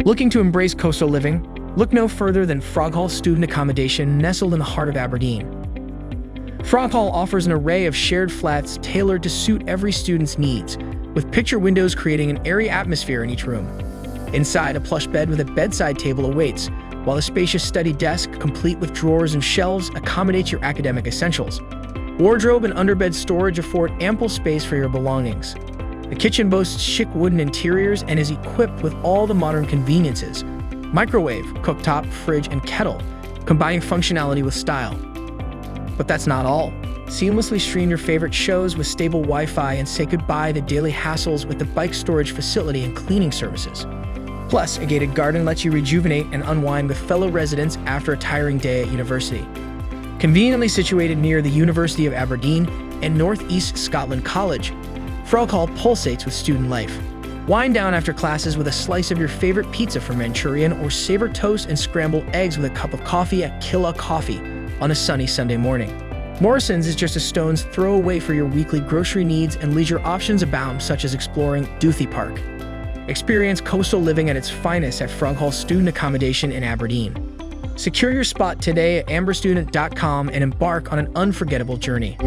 Looking to embrace coastal living? Look no further than Froghall Student Accommodation, nestled in the heart of Aberdeen. Froghall offers an array of shared flats tailored to suit every student's needs, with picture windows creating an airy atmosphere in each room. Inside, a plush bed with a bedside table awaits, while a spacious study desk, complete with drawers and shelves, accommodates your academic essentials. Wardrobe and underbed storage afford ample space for your belongings. The kitchen boasts chic wooden interiors and is equipped with all the modern conveniences: microwave, cooktop, fridge, and kettle, combining functionality with style. But that's not all. Seamlessly stream your favorite shows with stable Wi-Fi and say goodbye to daily hassles with the bike storage facility and cleaning services. Plus, a gated garden lets you rejuvenate and unwind with fellow residents after a tiring day at university. Conveniently situated near the University of Aberdeen and Northeast Scotland College, Froghall pulsates with student life. Wind down after classes with a slice of your favorite pizza from Manchurian, or savor toast and scrambled eggs with a cup of coffee at Killa Coffee on a sunny Sunday morning. Morrison's is just a stone's throw away for your weekly grocery needs, and leisure options abound, such as exploring Duthie Park. Experience coastal living at its finest at Froghall Student Accommodation in Aberdeen. Secure your spot today at amberstudent.com and embark on an unforgettable journey.